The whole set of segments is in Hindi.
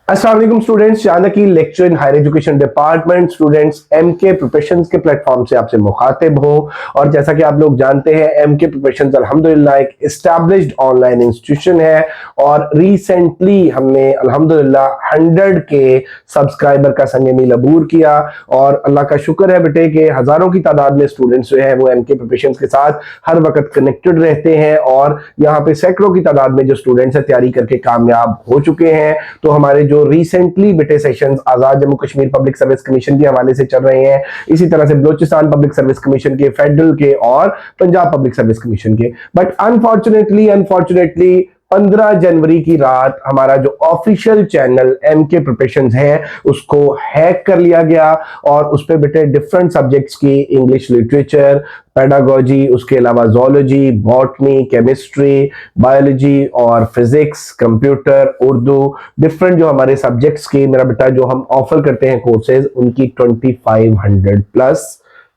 अस्सलाम वालेकुम students, Chanakya lecture in higher education department students MK preparations के प्लेटफॉर्म से आपसे मुखातिब हो। और जैसा कि आप लोग जानते हैं, एमके प्रिपरेशंस अल्हम्दुलिल्लाह एक एस्टैब्लिश्ड ऑनलाइन इंस्टीट्यूशन है और रिसेंटली हमने अल्हम्दुलिल्लाह 100 के सब्सक्राइबर का संग मील अबूर किया। और अल्लाह का शुक्र है बेटे कि हजारों की तादाद में स्टूडेंट्स जो है वो एमके प्रिपरेशंस के साथ हर वक्त कनेक्टेड रहते हैं और यहाँ पे सैकड़ों की तादाद में जो स्टूडेंट्स है तैयारी करके कामयाब हो चुके हैं। तो हमारे जो रिसेंटली बेटे sessions Azad Jammu Kashmir public service commission के हवाले से चल रहे हैं, इसी तरह से बलोचिस्तान पब्लिक सर्विस कमीशन के, फेडरल के और पंजाब पब्लिक सर्विस कमीशन के। बट अनफॉर्चुनेटली 15 जनवरी की रात हमारा जो ऑफिशियल चैनल एमके प्रिपरेशंस है उसको हैक कर लिया गया और उस पे बेटे डिफरेंट सब्जेक्ट्स की इंग्लिश लिटरेचर, पेडागोजी, उसके अलावा जोलॉजी, बॉटनी, केमिस्ट्री, बायोलॉजी और फिजिक्स, कंप्यूटर, उर्दू, डिफरेंट जो हमारे सब्जेक्ट्स की मेरा बेटा जो हम ऑफर करते हैं कोर्सेज, उनकी 2500 प्लस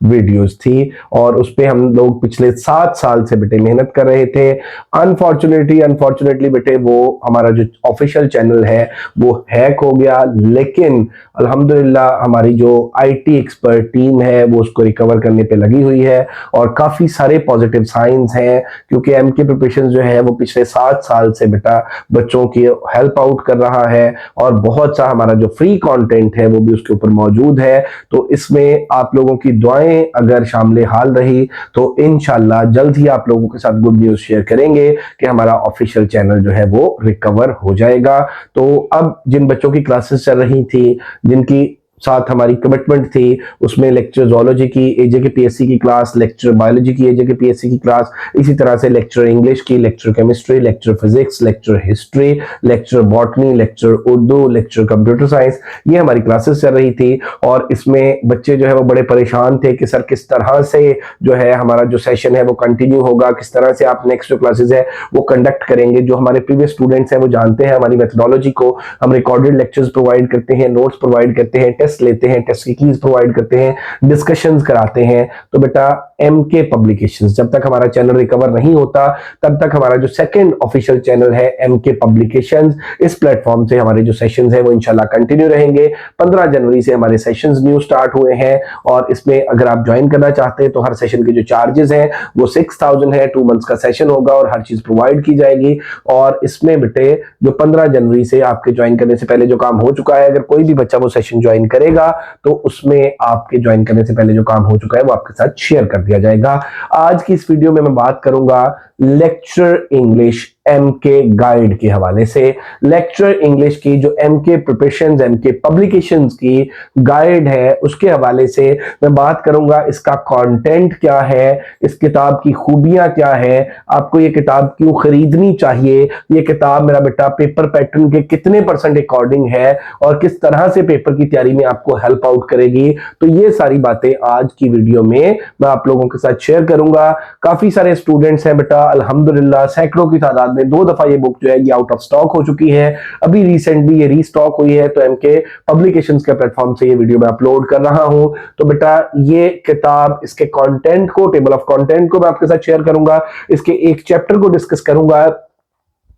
वीडियोस थी और उस पे हम लोग पिछले 7 साल से बेटे मेहनत कर रहे थे। अनफॉर्चुनेटली बेटे वो हमारा जो ऑफिशियल चैनल है वो हैक हो गया, लेकिन अल्हम्दुलिल्लाह हमारी जो आईटी एक्सपर्ट टीम है वो उसको रिकवर करने पे लगी हुई है और काफी सारे पॉजिटिव साइंस हैं, क्योंकि एमके प्रिपरेशन जो है वो पिछले 7 साल से बेटा बच्चों की हेल्प आउट कर रहा है और बहुत सा हमारा जो फ्री कंटेंट है वो भी उसके ऊपर मौजूद है। तो इसमें आप लोगों की दुआएं अगर शामिल हाल रही तो इंशाल्लाह जल्द ही आप लोगों के साथ गुड न्यूज शेयर करेंगे कि हमारा ऑफिशियल चैनल जो है वो रिकवर हो जाएगा। तो अब जिन बच्चों की क्लासेस चल रही थी, जिनकी साथ हमारी कमिटमेंट थी, उसमें लेक्चर जोलॉजी की एजे के पीएससी की क्लास, लेक्चर बायोलॉजी की एजे के पीएससी की क्लास, इसी तरह से लेक्चर इंग्लिश की, lecture chemistry, lecture physics, lecture history, lecture botany, lecture Urdu, lecture computer science, ये हमारी क्लासेस चल रही थी। और इसमें बच्चे जो है वो बड़े परेशान थे कि सर किस तरह से जो है हमारा जो सेशन है वो कंटिन्यू होगा, किस तरह से आप नेक्स्ट जो क्लासेस है वो कंडक्ट करेंगे। जो हमारे प्रीवियस स्टूडेंट्स हैं वो जानते हैं हमारी मेथोडोलॉजी को, हम रिकॉर्डेड लेक्चर्स प्रोवाइड करते हैं, नोट्स प्रोवाइड करते हैं, टेस्ट लेते हैं, टेस्ट की कीज प्रोवाइड करते हैं, डिस्कशंस कराते हैं। तो बेटा एमके पब्लिकेशंस, जब तक हमारा चैनल रिकवर नहीं होता तब तक हमारा जो सेकंड ऑफिशियल चैनल है एमके पब्लिकेशंस, इस प्लेटफॉर्म से हमारे जो सेशंस है वो इंशाल्लाह कंटिन्यू रहेंगे। 15 जनवरी से हमारे सेशंस न्यू स्टार्ट हुए हैं और इसमें अगर आप ज्वाइन करना चाहते हैं तो हर सेशन के जो चार्जेस हैं वो 6000 है, 2 मंथ्स का सेशन होगा और हर चीज प्रोवाइड की जाएगी। और इसमें बेटे जो 15 जनवरी से आपके ज्वाइन करने से पहले जो काम हो चुका है, अगर कोई भी बच्चा वो सेशन ज्वाइन करेगा तो उसमें आपके ज्वाइन करने से पहले जो काम हो चुका है वो आपके साथ शेयर कर दिया जाएगा। आज की इस वीडियो में मैं बात करूंगा लेक्चर इंग्लिश एमके गाइड के हवाले से। लेक्चर इंग्लिश की जो एमके प्रिपरेशंस, एमके पब्लिकेशंस की गाइड है उसके हवाले से मैं बात करूंगा। इसका कंटेंट क्या है, इस किताब की खूबियां क्या है, आपको ये किताब क्यों खरीदनी चाहिए, ये किताब मेरा बेटा पेपर पैटर्न के कितने % अकॉर्डिंग है और किस तरह से पेपर की तैयारी में आपको हेल्प आउट करेगी। तो ये सारी बातें आज की वीडियो में मैं आप लोगों के साथ शेयर करूंगा। काफी सारे स्टूडेंट्स हैं बेटा अल्हम्दुलिल्लाह, सैकड़ों की तादाद में 2 दफा ये बुक जो है ये आउट ऑफ स्टॉक हो चुकी है, अभी रिसेंटली ये रीस्टॉक हुई है। तो एमके पब्लिकेशंस के प्लेटफॉर्म से ये वीडियो मैं अपलोड कर रहा हूं। तो बेटा ये किताब, इसके कंटेंट को, टेबल ऑफ कंटेंट को मैं आपके साथ शेयर करूंगा, इसके एक चैप्टर को डिस्कस करूंगा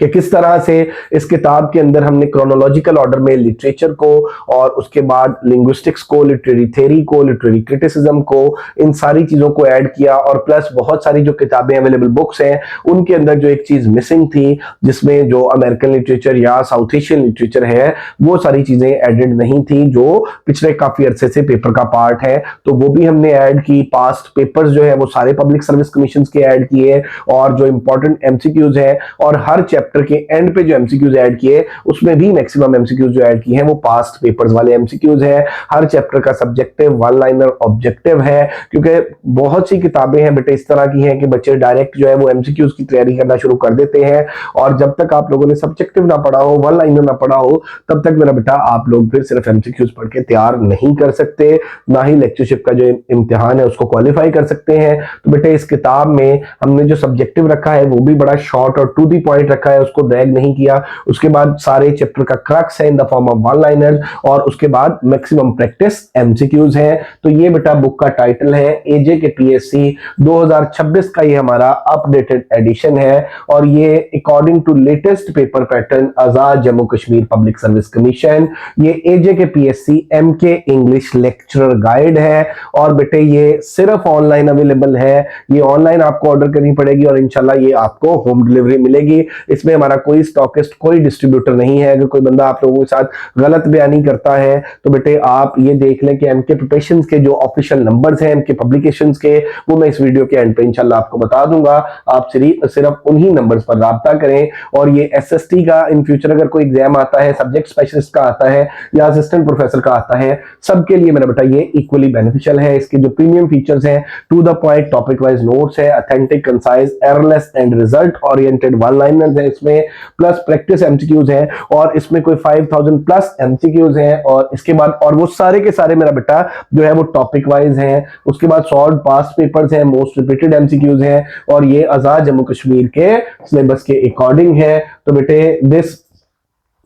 कि किस तरह से इस किताब के अंदर हमने क्रोनोलॉजिकल ऑर्डर में लिटरेचर को और उसके बाद लिंग्विस्टिक्स को, लिटरेरी थ्योरी को, लिटरेरी क्रिटिसिज्म को, इन सारी चीजों को ऐड किया। और प्लस बहुत सारी जो किताबें अवेलेबल बुक्स हैं उनके अंदर जो एक चीज मिसिंग थी, जिसमें जो अमेरिकन लिटरेचर या साउथ एशियन लिटरेचर है वो सारी चीजें एडेड नहीं थी, जो पिछले काफी अरसे से पेपर का पार्ट है, तो वो भी हमने ऐड की। पास्ट पेपर्स जो है वो सारे पब्लिक सर्विस कमीशन के ऐड किए और जो इंपॉर्टेंट एमसीक्यूज है और हर चैप्टर के एंड पे जो एमसीक्यूज ऐड किए उसमें भी मैक्सिमम एमसीक्यूज जो ऐड किए हैं वो पास्ट पेपर्स वाले एमसीक्यूज है। हर चैप्टर का सब्जेक्टिव, वन लाइनर ऑब्जेक्टिव है, क्योंकि बहुत सी किताबें हैं बेटे इस तरह की हैं कि बच्चे डायरेक्ट जो है वो एमसीक्यूज की तैयारी करना शुरू कर देते हैं और जब तक आप लोगों ने सब्जेक्टिव ना पढ़ा हो, वन लाइनर ना पढ़ा हो, तब तक मेरा बेटा आप लोग फिर सिर्फ एमसीक्यूज पढ़ के तैयार नहीं कर सकते, ना ही लेक्चरशिप का जो इम्तिहान है उसको क्वालिफाई कर सकते हैं। तो बेटे इस किताब में हमने जो सब्जेक्टिव रखा है वो भी बड़ा शॉर्ट और टू दी पॉइंट रखा है उसको ड्रैग नहीं किया। उसके बाद सारे चैप्टर का क्रक्स है in the form of one liner, और उसके बाद मैक्सिमम प्रैक्टिस एमसीक्यूज है। तो ये बेटा बुक का टाइटल है एजे के पीएससी 2026 का ये हमारा अपडेटेड एडिशन है, और ये according to latest paper pattern Azad Jammu Kashmir public service commission, ये AJ K PSC MK English lecturer guide है। और बेटे ये सिर्फ ऑनलाइन अवेलेबल है, ये ऑनलाइन आपको ऑर्डर करनी पड़ेगी और इंशाल्लाह ये आपको होम डिलीवरी मिलेगी। इसमें हमारा कोई स्टॉकिस्ट कोई डिस्ट्रीब्यूटर नहीं है। अगर कोई बंदा आप लोगों के साथ गलत बयानी करता है तो बेटे आप ये देख लें कि एमके प्रिपरेशंस के जो ऑफिशियल नंबर्स हैं एमके पब्लिकेशंस के, वो मैं इस वीडियो के एंड पे इंशाल्लाह आपको बता दूंगा। आप सिर्फ उन्हीं नंबर्स पर राब्ता करें। और ये एसएसटी का इन फ्यूचर अगर कोई एग्जाम आता है, सब्जेक्ट स्पेशलिस्ट का आता है या असिस्टेंट प्रोफेसर का आता है, सबके लिए मेरा बेटा ये इक्वली बेनिफिशियल है। इसके जो प्रीमियम फीचर्स हैं, to the point topic wise notes है, authentic concise errorless and result oriented one liners है इसमें, प्लस प्रैक्टिस एमसीक्यूज है, और इसमें कोई 5000 प्लस एमसीक्यूज हैं। और इसके बाद और वो सारे के सारे मेरा बेटा जो है वो टॉपिक वाइज हैं। उसके बाद सॉल्व पास्ट पेपर्स हैं, मोस्ट रिपीटेड एमसीक्यूज हैं, और ये आजाद जम्मू कश्मीर के सिलेबस के अकॉर्डिंग है। तो बेटे this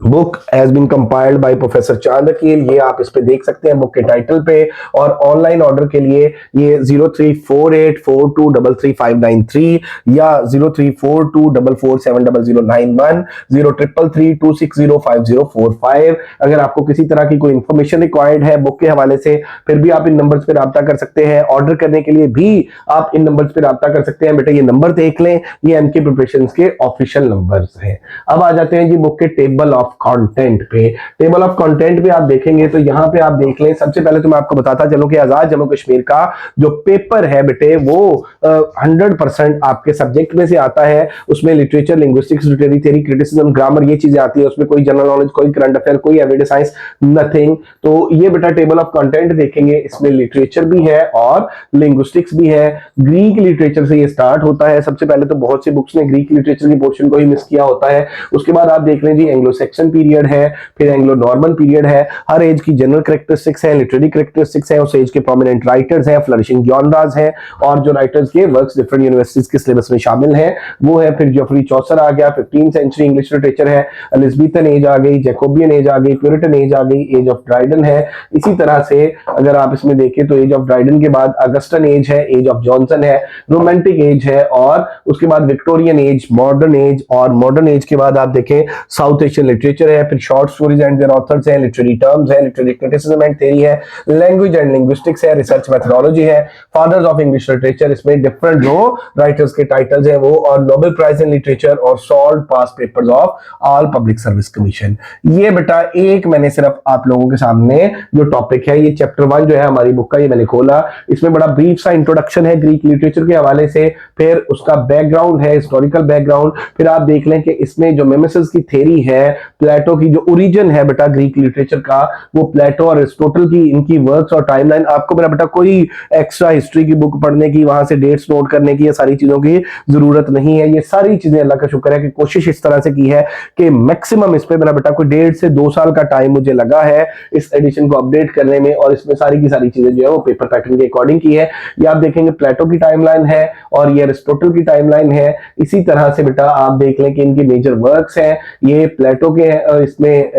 book has been compiled by professor Chand Aqeel, ये आप इस पे देख सकते हैं बुक के टाइटल पे। और ऑनलाइन ऑर्डर के लिए ये 0348423353 या 0342447091, 0333260505। अगर आपको किसी तरह की कोई इंफॉर्मेशन रिक्वायर्ड है बुक के हवाले से, फिर भी आप इन नंबर्स पे राब्ता कर सकते हैं। ऑर्डर करने के लिए भी आप इन नंबर्स पे राब्ता कर सकते हैं। बेटा ये नंबर देख लें, ये एमके प्रिपरेशंस के ऑफिशियल नंबर्स हैं। अब आ जाते हैं जी बुक के टेबल ऑफ कंटेंट पे। टेबल ऑफ कंटेंट पे आप देखेंगे तो यहां पे आप देख लें, सबसे पहले तो मैं आपको बताता चलूं कि आजाद जम्मू कश्मीर का जो पेपर है बेटे वो 100% आपके सब्जेक्ट में से आता है। उसमें literature, linguistics, literary theory, criticism, grammar, ये चीजें आती है। उसमें कोई जनरल नॉलेज, कोई करंट अफेयर, कोई एवरीडे साइंस, नथिंग। तो ये बेटा टेबल ऑफ कंटेंट देखेंगे, इसमें लिटरेचर भी है और लिंग्विस्टिक्स भी है। ग्रीक लिटरेचर से ये स्टार्ट होता है। सबसे पहले तो बहुत सी बुक्स ने ग्रीक लिटरेचर की पोर्शन को ही मिस किया होता है। उसके बाद आप देख लें जी एंग्लो सेक्शन पीरियड है, फिर एंग्लो नॉर्मन पीरियड है। हर एज की जनरल कैरेक्टरिस्टिक्स है, लिटरेरी कैरेक्टरिस्टिक्स है, उस एज के प्रोमिनेंट राइटर्स हैं, फ्लरिशिंग जॉनरास हैं, और जो राइटर्स के वर्क्स डिफरेंट यूनिवर्सिटीज के सिलेबस में शामिल हैं वो है। फिर जोफ्री चौसर आ गया, 15th सेंचुरी इंग्लिश लिटरेचर है। एलिजाबेथन एज आ गई, जैकोबियन एज आ गई, प्यूरिटन एज आ गई, एज ऑफ ड्राइडन है। इसी तरह से अगर आप इसमें देखें तो एज ऑफ ड्राइडन के बाद अगस्टन एज है, एज ऑफ जॉनसन है, रोमांटिक एज है, और उसके बाद विक्टोरियन एज, मॉडर्न एज, और मॉडर्न एज के बाद आप देखें साउथ एशियन लिटरेचर है। फिर short stories and their authors है, लिटरेरी टर्म्स है, लिटरेरी क्रिटिसिज्म एंड थ्योरी है, लैंग्वेज एंड लिंग्विस्टिक्स है, रिसर्च मेथोडोलॉजी है, फादर्स ऑफ इंग्लिश लिटरेचर, इसमें डिफरेंट जो राइटर्स के टाइटल्स हैं वो, और नोबेल प्राइज इन लिटरेचर, और solve past papers of all public service commission. ये बेटा एक मैंने सिर्फ आप लोगों के सामने जो टॉपिक है, ये चैप्टर 1 जो है हमारी बुक का, ये मैंने खोला। इसमें बड़ा ब्रीफ सा इंट्रोडक्शन है ग्रीक लिटरेचर के हवाले से, फिर उसका बैकग्राउंड है, हिस्टोरिकल बैकग्राउंड। फिर आप देख लें कि इसमें जो मिमेसिस की थ्योरी है, प्लेटो की जो ओरिजिन है बेटा ग्रीक लिटरेचर का, वो प्लेटो और एरिस्टोटल की इनकी वर्क्स और टाइमलाइन। आपको मेरा बेटा कोई एक्स्ट्रा हिस्ट्री की बुक पढ़ने की, वहां से डेट्स नोट करने की, ये सारी चीजों की जरूरत नहीं है। ये सारी चीजें अल्लाह का शुक्र है कि कोशिश इस तरह से की है कि मैक्सिमम इस पे मेरा बेटा कोई 1.5 से 2 साल का टाइम मुझे लगा है इस एडिशन को अपडेट करने में, और इसमें सारी की सारी चीजें जो है वो पेपर पैटर्न के अकॉर्डिंग की है। ये आप देखेंगे प्लेटो की टाइमलाइन है और ये एरिस्टोटल की टाइमलाइन है। इसी तरह से बेटा आप देख लें कि इनकी मेजर वर्क्स हैं, ये प्लेटो के इसमें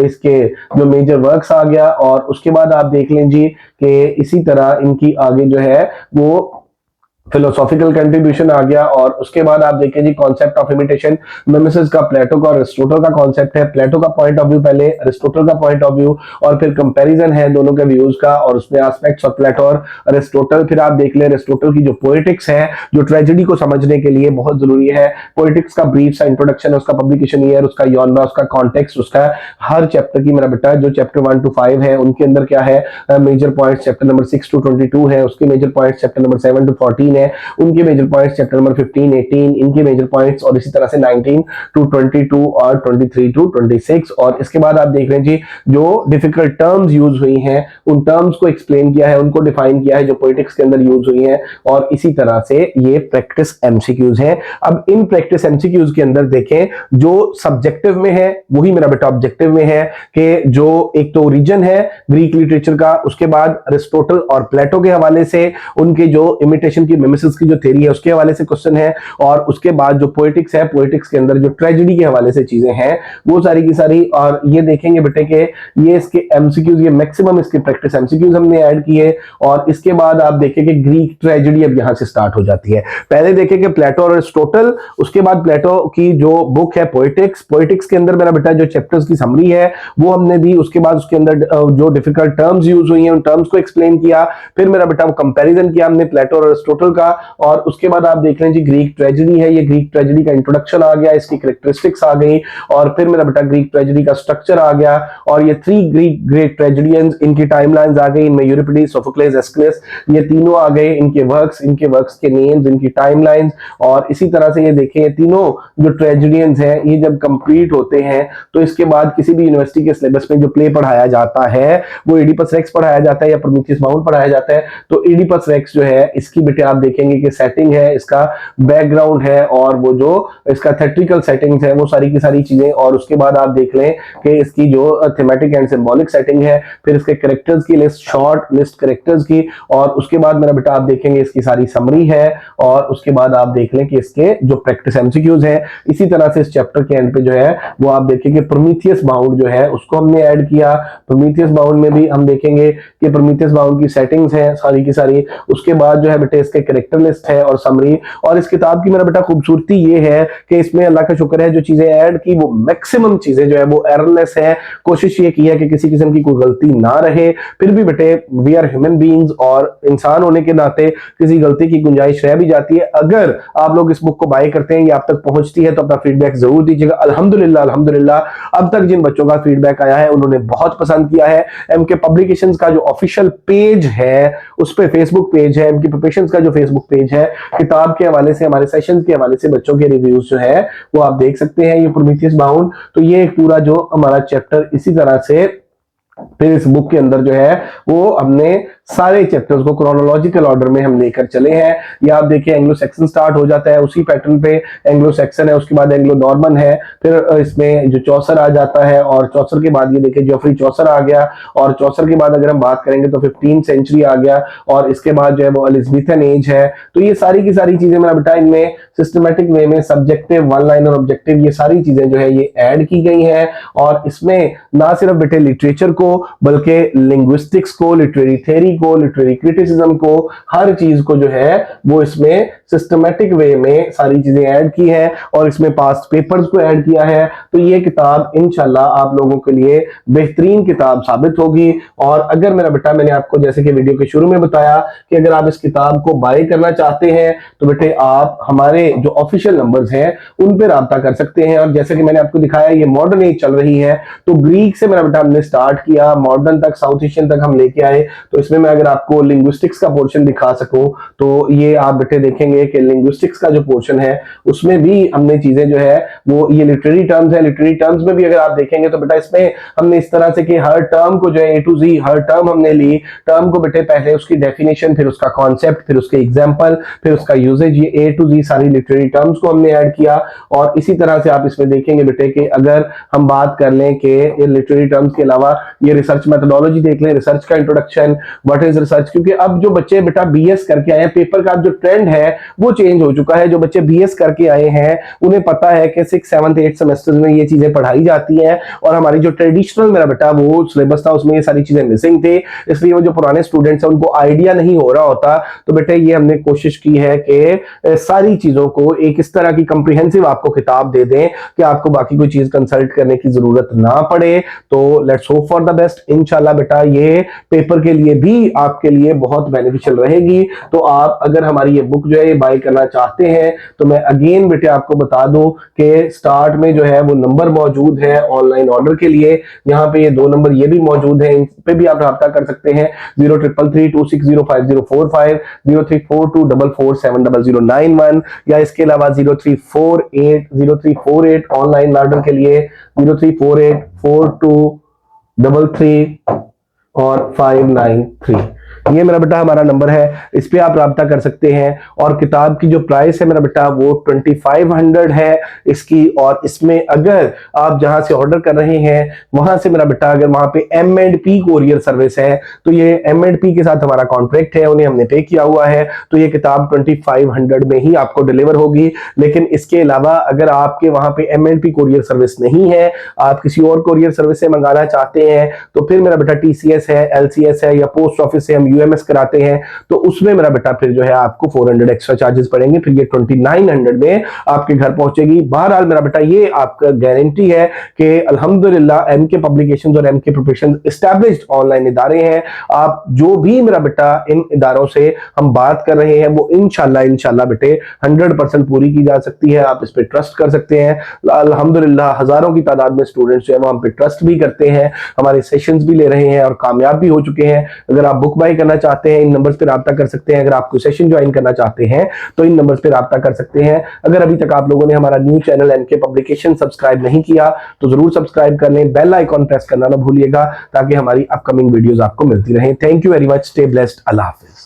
इसके जो मेजर वर्क्स आ गया। और उसके बाद आप देख लें जी कि इसी तरह इनकी आगे जो है वो फिलोसॉफिकल कंट्रीब्यूशन आ गया। और उसके बाद आप देखें जी कॉन्सेप्ट ऑफ इमिटेशन, मिमेसिस का प्लेटो का और एरिस्टोटल का कॉन्सेप्ट है। प्लेटो का पॉइंट ऑफ व्यू पहले, एरिस्टोटल का पॉइंट ऑफ व्यू, और फिर कंपैरिजन है दोनों के व्यूज का, और उसमें एस्पेक्ट्स ऑफ प्लेटो और एरिस्टोटल। फिर आप देख लें एरिस्टोटल की जो पोएटिक्स है, जो ट्रेजेडी को समझने के लिए बहुत जरूरी है। पोएटिक्स का ब्रीफ सा इंट्रोडक्शन है, उसका पब्लिकेशन ईयर, उसका जॉनरा, उसका कॉन्टेक्स्ट, उसका हर चैप्टर की मेरा बेटा जो चैप्टर 1 to 5 है उनके अंदर क्या है major points, chapter number 6 to 22 है, उसके major points chapter number 7 to 14 है, उनके मेजर पॉइंट्स चैप्टर नंबर 15, 18 इनके मेजर पॉइंट्स, और इसी तरह से 19 to 22 और 23 to 26। और इसके बाद आप देख रहे हैं जी जो डिफिकल्ट टर्म्स यूज हुई हैं उन टर्म्स को एक्सप्लेन किया है, उनको डिफाइन किया है जो पोएटिक्स के अंदर यूज हुई हैं। और इसी तरह से ये प्रैक्टिस एमसीक्यूज हैं। अब इन प्रैक्टिस एमसीक्यूज के अंदर देखें जो सब्जेक्टिव में है वही मेरा बेटा ऑब्जेक्टिव में है, कि जो एक तो ओरिजिन है ग्रीक लिटरेचर का, उसके बाद एरिस्टोटल और प्लेटो के हवाले से उनके जो इमिटेशन की मिमेसिस की जो थ्योरी है उसके हवाले से क्वेश्चन है, और उसके बाद जो पोएटिक्स है, पोएटिक्स के अंदर जो ट्रेजेडी के हवाले से चीजें हैं वो सारी की सारी। और ये देखेंगे बेटे के ये इसके एमसीक्यूज, ये मैक्सिमम इसके प्रैक्टिस एमसीक्यूज हमने ऐड किए। और इसके बाद आप देखेंगे ग्रीक ट्रेजेडी अब यहां से स्टार्ट हो जाती है। पहले देखेंगे प्लेटो और एरिस्टोटल, उसके बाद प्लेटो की जो बुक है पोएटिक्स, पोएटिक्स के अंदर मेरा बेटा जो चैप्टर्स की समरी है वो हमने दी। उसके बाद उसके अंदर जो डिफिकल्ट टर्म्स यूज हुई हैं उन टर्म्स को एक्सप्लेन किया। फिर मेरा बेटा वो कंपैरिजन किया हमने प्लेटो और एरिस्टोटल का। और उसके बाद आप देख लें जी ग्रीक ट्रेजेडी है, ये ग्रीक ट्रेजेडी का इंट्रोडक्शन आ गया, इसकी कैरेक्टरिस्टिक्स आ गई। और फिर मेरा बेटा ग्रीक ट्रेजेडी का स्ट्रक्चर आ गया। और ये 3 ग्रेट ट्रेजेडियंस, इनकी टाइमलाइंस आ गई, इनमें यूरिपिडीज, सोफोक्लेस, एस्किलस, ये तीनों आ गए, इनके वर्क्स के नेम्स, इनकी टाइमलाइंस। और इसी तरह से ये देखें ये तीनों जो ट्रेजेडियंस हैं ये जब कंप्लीट होते हैं तो इसके बाद किसी भी यूनिवर्सिटी के सिलेबस में जो प्ले पढ़ाया जाता है वो इडिपस रेक्स पढ़ाया जाता है या प्रोमीथियस बाउंड पढ़ाया जाता है। तो इडिपस रेक्स जो है इसकी बेटे आप देखेंगे कि सेटिंग है, इसका बैकग्राउंड है, और वो जो इसका थेट्रिकल सेटिंग्स है वो सारी की सारी चीजें। और उसके बाद आप देख लें कि इसकी जो थीमेटिक एंड सिंबॉलिक सेटिंग है, फिर इसके कैरेक्टर्स की लिस्ट, शॉर्ट लिस्ट कैरेक्टर्स की। और उसके बाद मेरा बेटा आप देखेंगे इसकी सारी समरी है। और उसके बाद आप देख लें कि इसके जो प्रैक्टिस एमसीक्यूज है। इसी तरह से इस चैप्टर के एंड पे जो है वो आप देखेंगे प्रोमीथियस बाउंड जो है उसको हमने ऐड किया। प्रोमीथियस बाउंड में भी हम देखेंगे कि प्रोमीथियस बाउंड की सेटिंग्स है सारी की सारी। उसके बाद जो है बेटे इसके कैरेक्टर लिस्ट है और समरी। और इस किताब की मेरा बेटा खूबसूरती ये है कि इसमें अल्लाह का शुक्र है जो चीजें ऐड की वो मैक्सिमम चीजें जो है वो एररलेस है। कोशिश ये की है कि किसी किस्म की कोई गलती ना रहे। फिर भी बेटे वी आर ह्यूमन बीइंग्स और इंसान होने के नाते किसी गलती की गुंजाइश रह भी जाती है। अगर आप लोग इस बुक को बाय करते हैं या आप तक पहुंचती है तो अपना फीडबैक जरूर दीजिएगा। अल्हम्दुलिल्लाह अल्हम्दुलिल्लाह अब तक जिन बच्चों का फीडबैक आया है उन्होंने बहुत पसंद किया है। एमके पब्लिकेशंस का जो ऑफिशियल पेज है उस पे फेसबुक पेज है, एमके प्रिपरेशंस का जो फेसबुक पेज है, किताब के हवाले से, हमारे सेशंस के हवाले से बच्चों के रिव्यूज जो है वो आप देख सकते हैं। ये प्रोमीथियस बाउंड, तो ये एक पूरा जो हमारा चैप्टर इसी तरह से फिर इस बुक के अंदर जो है वो हमने सारे चैप्टर्स को क्रोनोलॉजिकल ऑर्डर में हम लेकर चले हैं। ये आप देखिए एंग्लो सेक्शन स्टार्ट हो जाता है उसी पैटर्न पे, एंग्लो सेक्शन है, उसके बाद एंग्लो नॉर्मन है, फिर इसमें जो चौसर आ जाता है, और चौसर के बाद ये देखिए जोफ्री चौसर आ गया। और चौसर के बाद अगर हम बात करेंगे तो 15th सेंचुरी आ गया। और इसके बाद जो है वो एलिजाबेथन एज है। तो ये सारी की सारी चीजें मेरा बेटा इनमें सिस्टमैटिक वे में सब्जेक्टिव, वन लाइन और ऑब्जेक्टिव ये सारी चीजें जो है ये ऐड की गई हैं। और इसमें ना सिर्फ बेटे लिटरेचर को बल्कि लिंग्विस्टिक्स को, लिटरेरी थ्योरी को, लिटरेरी क्रिटिसिज्म को, हर चीज को जो है वो इसमें सिस्टमैटिक वे में सारी चीजें ऐड की है। और इसमें पास्ट पेपर्स को ऐड किया है। तो ये किताब इंशाल्लाह आप लोगों के लिए बेहतरीन किताब साबित होगी। और अगर मेरा बेटा, मैंने आपको जैसे कि वीडियो के शुरू में बताया कि अगर आप इस किताब को बाय करना चाहते हैं तो बेटे आप हमारे जो ऑफिशियल नंबर्स हैं उन पर राब्ता कर सकते हैं। और जैसे कि मैंने आपको दिखाया ये मॉडर्न एज चल रही है, तो ग्रीक से मेरा बेटा हमने स्टार्ट किया, मॉडर्न तक, साउथ एशियन तक हम लेके आए। तो इसमें मैं अगर आपको लिंग्विस्टिक्स का पोर्शन दिखा सकूं तो ये आप बेटे देखेंगे कि लिंग्विस्टिक्स का जो पोर्शन है उसमें भी हमने चीजें जो है वो ये लिटरेरी टर्म्स है, लिटरेरी टर्म्स में भी अगर आप देखेंगे तो बेटा इसमें हमने इस तरह से कि हर टर्म को जो है A to Z her term हमने ली। टर्म को बेटे पहले उसकी डेफिनेशन, फिर उसका कॉन्सेप्ट, फिर उसके एग्जाम्पल, फिर उसका यूजेज, ये A to Z सारी लिटरेरी टर्म्स को हमने ऐड किया। और इसी तरह से आप इसमें देखेंगे बेटे कि अगर हम बात कर लें कि लिटरेरी टर्म्स के अलावा ये रिसर्च मेथोडोलॉजी देख लें, रिसर्च का इंट्रोडक्शन, व्हाट इज रिसर्च, क्योंकि अब जो बच्चे बेटा बीएस करके आए हैं, पेपर का जो ट्रेंड है वो चेंज हो चुका है। जो बच्चे बीएस करके आए हैं उन्हें पता है कि 6th 7th 8th सेमेस्टर्स में ये चीजें पढ़ाई जाती हैं। और हमारी जो ट्रेडिशनल मेरा बेटा वो सिलेबस था उसमें ये सारी चीजें मिसिंग थी, इसलिए वो जो पुराने स्टूडेंट्स हैं उनको आइडिया नहीं हो रहा होता। तो बेटे ये हमने कोशिश की है कि सारी चीजों को एक इस तरह की कंप्रिहेंसिव आपको किताब दे दें कि आपको बाकी कोई चीज कंसल्ट करने की जरूरत ना पड़े। तो let's hope for the best. इंशाल्लाह बेटा ये पेपर के लिए भी आपके लिए बहुत बेनिफिशियल रहेगी। तो आप अगर हमारी ये बुक जो है ये बाय करना चाहते हैं तो मैं अगेन बेटे आपको बता दूं कि स्टार्ट में जो है वो नंबर मौजूद है ऑनलाइन ऑर्डर के लिए। यहाँ पे ये 2 नंबर ये भी मौजूद है, इन पे भी आप रब्ता कर सकते हैं। 0333260505, 034244700091, या इसके अलावा 0348 ऑनलाइन ऑर्डर के लिए 03484233 और 593। ये मेरा बेटा हमारा नंबर है, इस पे आप राब्ता कर सकते हैं। और किताब की जो प्राइस है मेरा बेटा वो 2500 है इसकी। और इसमें अगर आप जहां से ऑर्डर कर रहे हैं वहां से मेरा बेटा अगर वहां पे M&P कोरियर सर्विस है तो ये M&P के साथ हमारा कॉन्ट्रैक्ट है, उन्हें हमने पे किया हुआ है, तो ये किताब 2500 में ही आपको डिलीवर होगी। लेकिन इसके अलावा अगर आपके वहां पे M&P कोरियर सर्विस नहीं है, आप किसी और कोरियर सर्विस से मंगाना चाहते हैं, तो फिर मेरा बेटा TCS है, LCS है या पोस्ट ऑफिस से हम UMS कराते हैं, तो उसमें मेरा बेटा फिर जो है आपको 400 एक्स्ट्रा चार्जेस पड़ेंगे, फिर ये 2900 में आपके घर पहुंचेगी। बहरहाल मेरा बेटा ये आपका गारंटी है कि अल्हम्दुलिल्लाह MK पब्लिकेशंस और MK प्रोफेशंस एस्टैब्लिश्ड ऑनलाइन इदारे हैं। आप जो भी मेरा बेटा इन इदारों से हम बात कर रहे हैं वो इंशाल्लाह बेटे 100% पूरी की जा सकती है, आप इस पे ट्रस्ट कर सकते हैं। अल्हम्दुलिल्लाह हजारों की तादाद में स्टूडेंट्स जो है वो हम पे ट्रस्ट भी करते हैं, हमारे सेशंस भी ले रहे हैं और कामयाब भी हो चुके हैं। अगर आप बुक बाई करना चाहते हैं इन नंबर्स पे राब्ता कर सकते हैं। अगर आप कोई सेशन ज्वाइन करना चाहते हैं तो इन नंबर्स पे राब्ता कर सकते हैं। अगर अभी तक आप लोगों ने हमारा new channel MK publication subscribe नहीं किया तो जरूर सब्सक्राइब कर लें, बेल आइकॉन प्रेस करना ना भूलिएगा ताकि हमारी अपकमिंग वीडियोस आपको मिलती रहे। Thank you very much, stay blessed, Allah Hafiz.